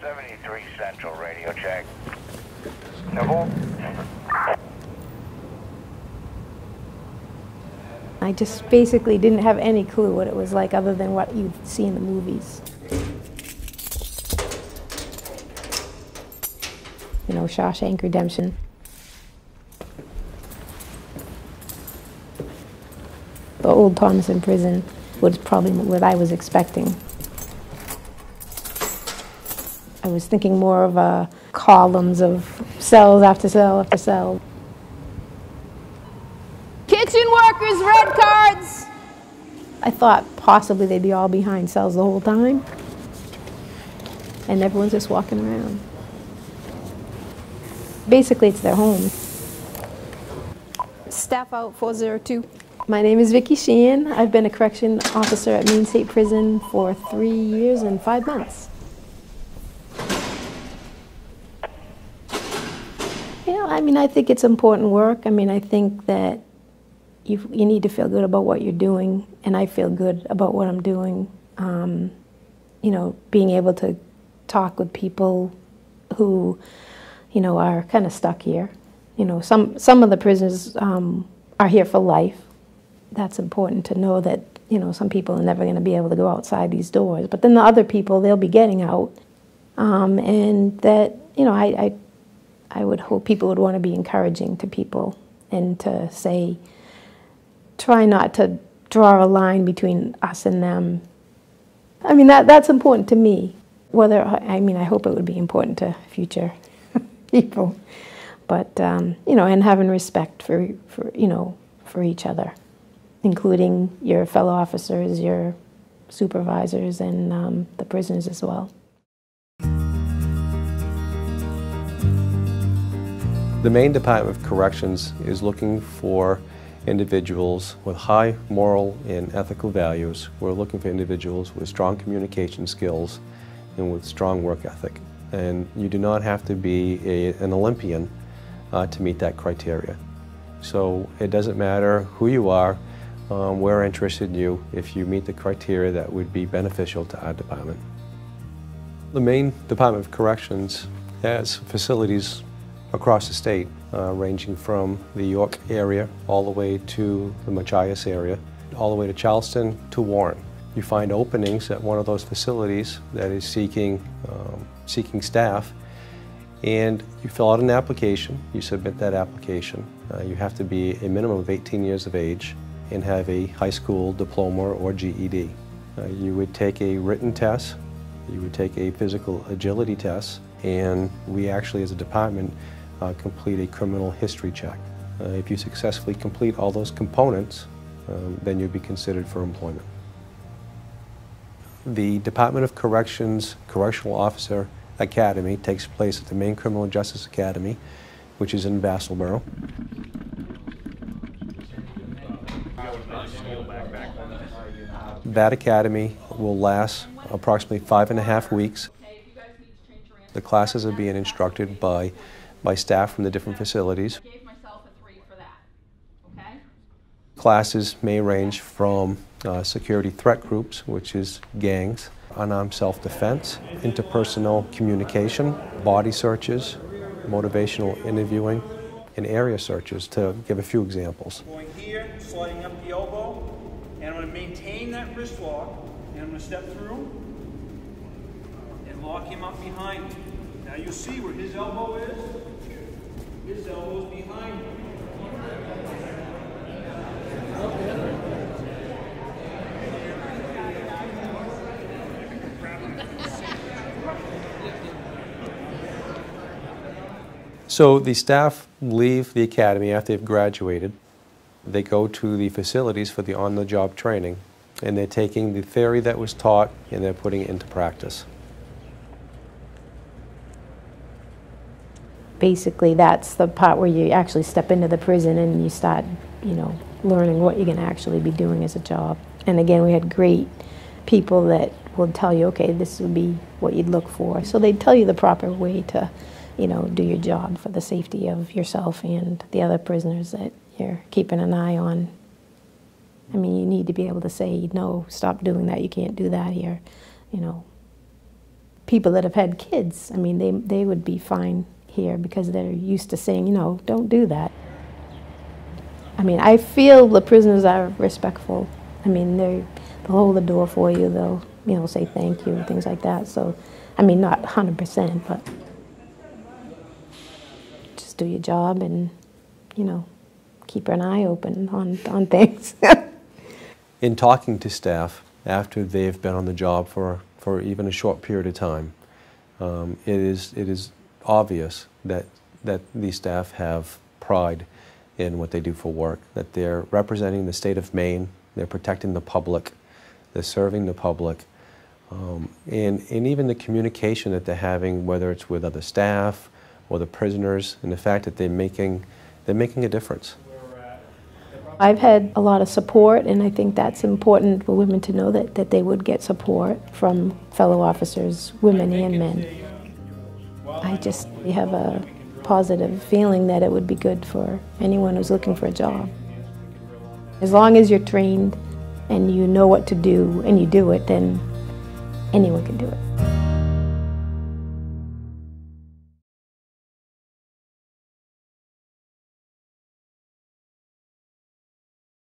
73 Central, radio check. Nibble. I just basically didn't have any clue what it was like other than what you'd see in the movies. You know, Shawshank Redemption. The old Thomason prison was probably what I was expecting. I was thinking more of columns of cells after cell after cell. Kitchen workers, red cards! I thought possibly they'd be all behind cells the whole time. And everyone's just walking around. Basically, it's their home. Staff out 402. My name is Vicki Sheehan. I've been a correction officer at Maine State Prison for 3 years and 5 months. You know, I mean, I think it's important work. I mean, I think that you need to feel good about what you're doing, and I feel good about what I'm doing. You know, being able to talk with people who, you know, are kind of stuck here. You know, some of the prisoners are here for life. That's important to know that, you know, some people are never going to be able to go outside these doors. But then the other people, they'll be getting out. And that, you know, I would hope people would want to be encouraging to people and to say, try not to draw a line between us and them. I mean, that's important to me. I mean, I hope it would be important to future people. But, you know, and having respect for, you know, for each other, including your fellow officers, your supervisors, and the prisoners as well. The Maine Department of Corrections is looking for individuals with high moral and ethical values. We're looking for individuals with strong communication skills and with strong work ethic. And you do not have to be an Olympian to meet that criteria. So it doesn't matter who you are, we're interested in you if you meet the criteria that would be beneficial to our department. The Maine Department of Corrections has facilities across the state, ranging from the York area all the way to the Machias area, all the way to Charleston to Warren. You find openings at one of those facilities that is seeking staff, and you fill out an application, you submit that application. You have to be a minimum of 18 years of age and have a high school diploma or GED. You would take a written test, you would take a physical agility test, and we actually as a department complete a criminal history check. If you successfully complete all those components, then you'd be considered for employment. The Department of Corrections Correctional Officer Academy takes place at the Maine Criminal Justice Academy, which is in Vassalboro. That academy will last approximately 5.5 weeks. The classes are being instructed by staff from the different facilities. Classes may range from security threat groups, which is gangs, unarmed self-defense, interpersonal communication, body searches, motivational interviewing, and area searches, to give a few examples. Going here, sliding up the elbow, and I'm going to maintain that wrist lock, and I'm going to step through and lock him up behind me. Now you see where his elbow is? His elbow is behind him. So the staff leave the academy after they've graduated. They go to the facilities for the on-the-job training, and they're taking the theory that was taught and they're putting it into practice. Basically, that's the part where you actually step into the prison and you start, you know, learning what you're going to actually be doing as a job. And again, we had great people that would tell you, okay, this would be what you'd look for. So they'd tell you the proper way to, you know, do your job for the safety of yourself and the other prisoners that you're keeping an eye on. I mean, you need to be able to say, no, stop doing that, you can't do that here, you know. people that have had kids, I mean, they would be fine here because they're used to saying, you know, don't do that. I mean, I feel the prisoners are respectful. I mean, they'll hold the door for you, they'll, you know, say thank you and things like that. So, I mean, not 100%, but just do your job and, you know, keep an eye open on things. In talking to staff after they've been on the job for even a short period of time, it is obvious that these staff have pride in what they do for work, that they're representing the state of Maine, they're protecting the public, they're serving the public, and even the communication that they're having, whether it's with other staff or the prisoners, and the fact that they're making a difference. I've had a lot of support, and I think that's important for women to know that they would get support from fellow officers, women and men. I just have a positive feeling that it would be good for anyone who's looking for a job. As long as you're trained and you know what to do and you do it, then anyone can do it.